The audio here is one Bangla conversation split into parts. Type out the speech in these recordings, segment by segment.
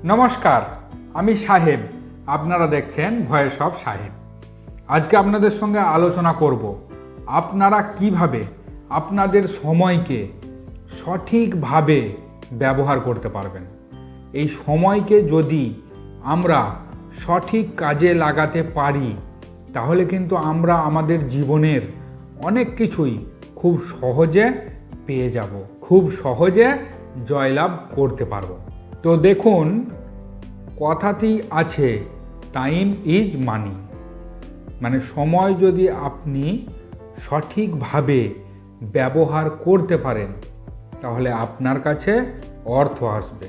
নমস্কার, আমি সাহেব। আপনারা দেখছেন ভয়েস অফ সাহেব। আজকে আপনাদের সঙ্গে আলোচনা করব আপনারা কিভাবে আপনাদের সময়কে সঠিকভাবে ব্যবহার করতে পারবেন। এই সময়কে যদি আমরা সঠিক কাজে লাগাতে পারি তাহলে কিন্তু আমরা আমাদের জীবনের অনেক কিছুই খুব সহজে পেয়ে যাব, খুব সহজে জয়লাভ করতে পারব। তো দেখুন, কথাতেই আছে টাইম ইজ মানি, মানে সময় যদি আপনি সঠিকভাবে ব্যবহার করতে পারেন তাহলে আপনার কাছে অর্থ আসবে।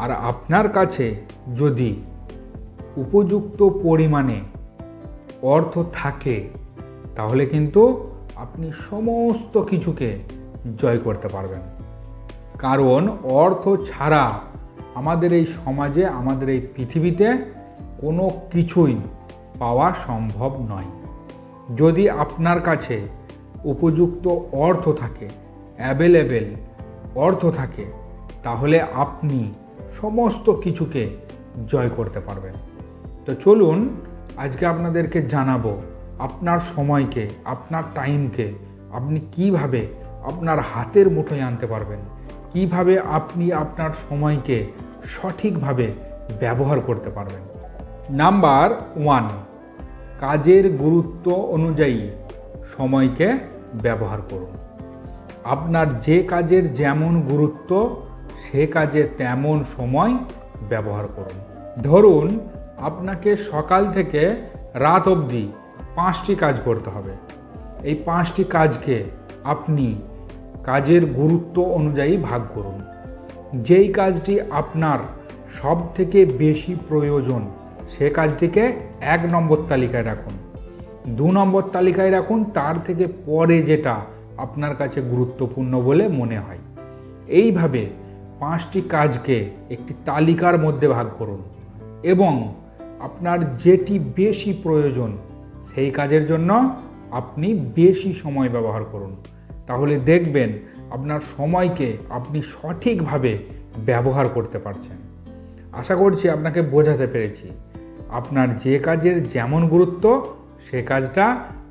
আর আপনার কাছে যদি উপযুক্ত পরিমাণে অর্থ থাকে তাহলে কিন্তু আপনি সমস্ত কিছুকে জয় করতে পারবেন। কারণ অর্থ ছাড়া আমাদের এই সমাজে, আমাদের এই পৃথিবীতে কোনো কিছুই পাওয়া সম্ভব নয়। যদি আপনার কাছে উপযুক্ত অর্থ থাকে, অ্যাভেলেবেল অর্থ থাকে, তাহলে আপনি সমস্ত কিছুকে জয় করতে পারবেন। তো চলুন আজকে আপনাদেরকে জানাবো আপনার সময়কে, আপনার টাইমকে আপনি কিভাবে আপনার হাতের মুঠোয় আনতে পারবেন, কিভাবে আপনি আপনার সময়কে সঠিকভাবে ব্যবহার করতে পারবেন। নাম্বার 1, কাজের গুরুত্ব অনুযায়ী সময়কে ব্যবহার করুন। আপনার যে কাজের যেমন গুরুত্ব সে কাজে তেমন সময় ব্যবহার করুন। ধরুন আপনাকে সকাল থেকে রাত অবধি 5টি কাজ করতে হবে। এই 5টি কাজকে আপনি কাজের গুরুত্ব অনুযায়ী ভাগ করুন। যেই কাজটি আপনার সব থেকে বেশি প্রয়োজন সে কাজটিকে 1 নম্বর তালিকায় রাখুন, 2 নম্বর তালিকায় রাখুন, তার থেকে পরে যেটা আপনার কাছে গুরুত্বপূর্ণ বলে মনে হয়। এইভাবে 5টি কাজকে একটি তালিকার মধ্যে ভাগ করুন এবং আপনার যেটি বেশি প্রয়োজন সেই কাজের জন্য আপনি বেশি সময় ব্যবহার করুন। তাহলে দেখবেন আপনার সময়কে আপনি সঠিকভাবে ব্যবহার করতে পারছেন। আশা করছি আপনাকে বোঝাতে পেরেছি। আপনার যে কাজের যেমন গুরুত্ব সে কাজটা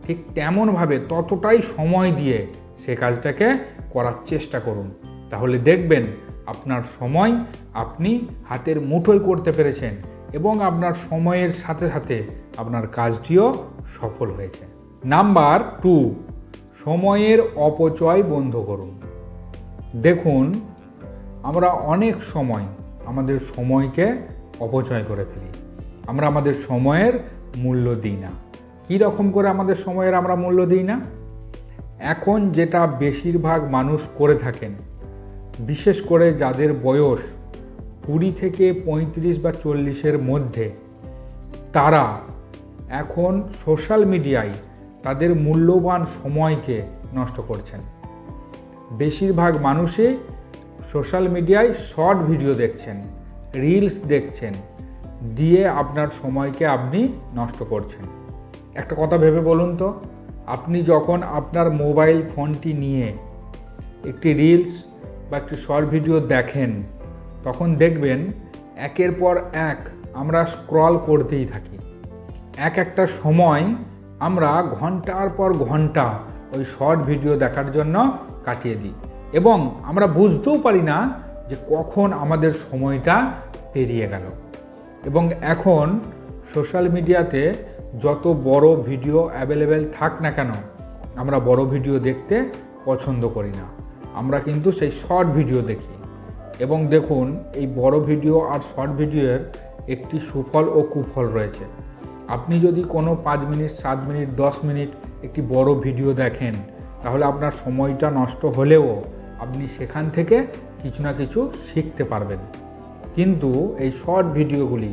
ঠিক তেমনভাবে ততটাই সময় দিয়ে সে কাজটাকে করার চেষ্টা করুন। তাহলে দেখবেন আপনার সময় আপনি হাতের মুঠোয় করতে পেরেছেন এবং আপনার সময়ের সাথে সাথে আপনার কাজটিও সফল হয়েছে। নাম্বার 2, সময়ের অপচয় বন্ধ করুন। দেখুন, আমরা অনেক সময় আমাদের সময়কে অপচয় করে ফেলি। আমরা আমাদের সময়ের মূল্য দিই না। কী রকম করে আমাদের সময়ের আমরা মূল্য দিই না? এখন যেটা বেশিরভাগ মানুষ করে থাকেন, বিশেষ করে যাদের বয়স 20 থেকে 35 বা 40-এর মধ্যে, তারা এখন সোশ্যাল মিডিয়ায় তাদের মূল্যবান সময়কে নষ্ট করছেন। বেশিরভাগ মানুষই সোশ্যাল মিডিয়ায় শর্ট ভিডিও দেখছেন, রিলস দেখছেন, দিয়ে আপনার সময়কে আপনি নষ্ট করছেন। একটা কথা ভেবে বলুন তো, আপনি যখন আপনার মোবাইল ফোনটি নিয়ে একটি রিলস বা একটি শর্ট ভিডিও দেখেন তখন দেখবেন একের পর এক আমরা স্ক্রল করতেই থাকি। একটা সময় আমরা ঘন্টার পর ঘন্টা ওই শর্ট ভিডিও দেখার জন্য কাটিয়ে দিই এবং আমরা বুঝতেও পারি না যে কখন আমাদের সময়টা পেরিয়ে গেল। এবং এখন সোশ্যাল মিডিয়াতে যত বড় ভিডিও অ্যাভেলেবেল থাক না কেন, আমরা বড় ভিডিও দেখতে পছন্দ করি না। আমরা কিন্তু সেই শর্ট ভিডিও দেখি। এবং দেখুন, এই বড় ভিডিও আর শর্ট ভিডিওর একটি সুফল ও কুফল রয়েছে। আপনি যদি কোনো 5 মিনিট, 7 মিনিট, 10 মিনিট একটি বড় ভিডিও দেখেন তাহলে আপনার সময়টা নষ্ট হলেও আপনি সেখান থেকে কিছু না কিছু শিখতে পারবেন। কিন্তু এই শর্ট ভিডিওগুলি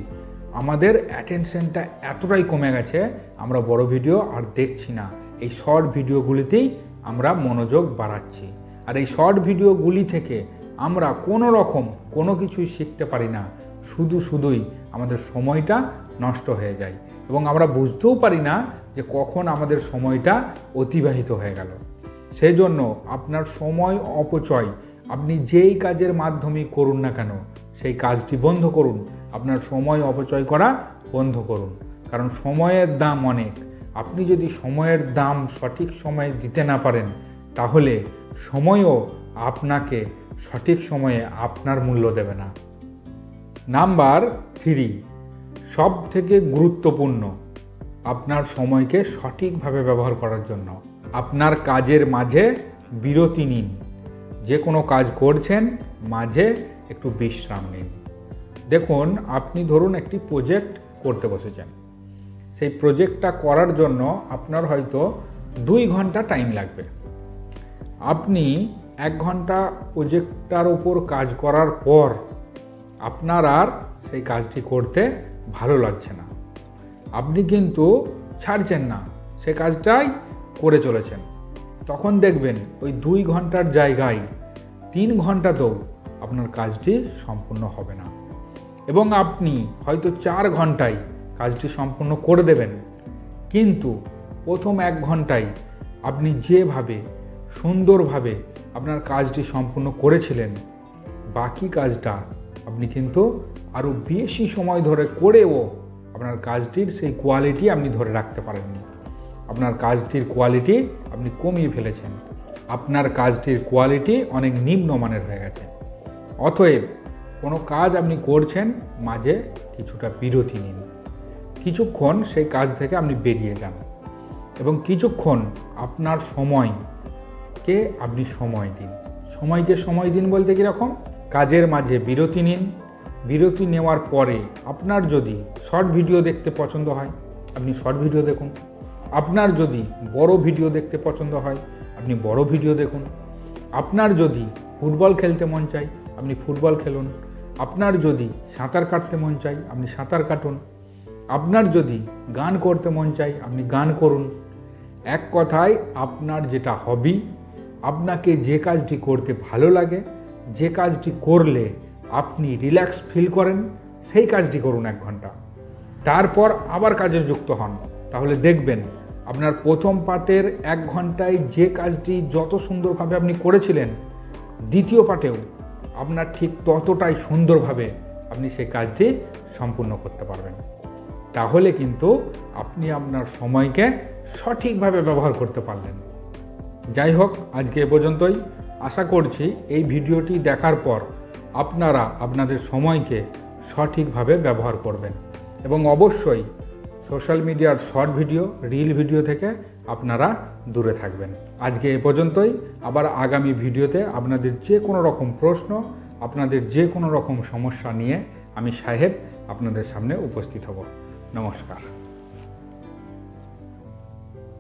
আমাদের অ্যাটেনশনটা এতটাই কমে গেছে, আমরা বড় ভিডিও আর দেখছি না। এই শর্ট ভিডিওগুলিতেই আমরা মনোযোগ বাড়াচ্ছি। আর এই শর্ট ভিডিওগুলি থেকে আমরা কোনো কিছুই শিখতে পারি না, শুধুই আমাদের সময়টা নষ্ট হয়ে যায় এবং আমরা বুঝতেও পারি না যে কখন আমাদের সময়টা অতিবাহিত হয়ে গেল। সেই জন্য আপনার সময় অপচয় আপনি যেই কাজের মাধ্যমে করুন না কেন সেই কাজটি বন্ধ করুন। আপনার সময় অপচয় করা বন্ধ করুন, কারণ সময়ের দাম অনেক। আপনি যদি সময়ের দাম সঠিক সময়ে দিতে না পারেন, তাহলে সময়ও আপনাকে সঠিক সময়ে আপনার মূল্য দেবে না। নাম্বার 3, সব থেকে গুরুত্বপূর্ণ, আপনার সময়কে সঠিকভাবে ব্যবহার করার জন্য আপনার কাজের মাঝে বিরতি নিন। যে কোনো কাজ করছেন, মাঝে একটু বিশ্রাম নিন। দেখুন, আপনি ধরুন একটি প্রজেক্ট করতে বসেছেন। সেই প্রজেক্টটা করার জন্য আপনার হয়তো 2 ঘন্টা টাইম লাগবে। আপনি 1 ঘন্টা প্রজেক্টটার উপর কাজ করার পর আপনার আর সেই কাজটি করতে ভালো লাগছে না। আপনি কিন্তু ছাড়ছেন না, সে কাজটাই করে চলেছেন। তখন দেখবেন ওই 2 ঘন্টার জায়গায় 3 ঘন্টাতেও আপনার কাজটি সম্পূর্ণ হবে না, এবং আপনি হয়তো 4 ঘন্টায় কাজটি সম্পূর্ণ করে দেবেন। কিন্তু প্রথম 1 ঘন্টায় আপনি যেভাবে সুন্দরভাবে আপনার কাজটি সম্পূর্ণ করেছিলেন, বাকি কাজটা আপনি কিন্তু আরও বেশি সময় ধরে করেও আপনার কাজটির সেই কোয়ালিটি আপনি ধরে রাখতে পারেননি। আপনার কাজটির কোয়ালিটি আপনি কমিয়ে ফেলেছেন। আপনার কাজটির কোয়ালিটি অনেক নিম্নমানের হয়ে গেছে। অতএব কোনো কাজ আপনি করছেন, মাঝে কিছুটা বিরতি নিন। কিছুক্ষণ সেই কাজ থেকে আপনি বেরিয়ে যান এবং কিছুক্ষণ আপনার সময়কে আপনি সময় দিন। সময়কে সময় দিন বলতে কীরকম? কাজের মাঝে বিরতি নিন। বিরতি নেওয়ার পরে আপনার যদি শর্ট ভিডিও দেখতে পছন্দ হয়, আপনি শর্ট ভিডিও দেখুন। আপনার যদি বড় ভিডিও দেখতে পছন্দ হয়, আপনি বড় ভিডিও দেখুন। আপনার যদি ফুটবল খেলতে মন চাই, আপনি ফুটবল খেলুন। আপনার যদি সাঁতার কাটতে মন চাই, আপনি সাঁতার কাটুন। আপনার যদি গান করতে মন চাই, আপনি গান করুন। এক কথায়, আপনার যেটা হবি, আপনাকে যে কাজটি করতে ভালো লাগে, যে কাজটি করলে আপনি রিল্যাক্স ফিল করেন, সেই কাজটি করুন 1 ঘন্টা। তারপর আবার কাজে যুক্ত হন। তাহলে দেখবেন আপনার প্রথম পার্টের 1 ঘন্টায় যে কাজটি যত সুন্দরভাবে আপনি করেছিলেন, দ্বিতীয় পার্টেও আপনার ঠিক ততটাই সুন্দরভাবে আপনি সেই কাজটি সম্পূর্ণ করতে পারবেন। তাহলে কিন্তু আপনি আপনার সময়কে সঠিকভাবে ব্যবহার করতে পারলেন। যাই হোক, আজকে এ পর্যন্তই। আশা করছি এই ভিডিওটি দেখার পর আপনারা আপনাদের সময়কে সঠিকভাবে ব্যবহার করবেন এবং অবশ্যই সোশ্যাল মিডিয়ার শর্ট ভিডিও, রিল ভিডিও থেকে আপনারা দূরে থাকবেন। আজকে এ পর্যন্তই। আবার আগামী ভিডিওতে আপনাদের যে কোনো রকম প্রশ্ন, আপনাদের যে কোনো রকম সমস্যা নিয়ে আমি সাহেব আপনাদের সামনে উপস্থিত হব। নমস্কার।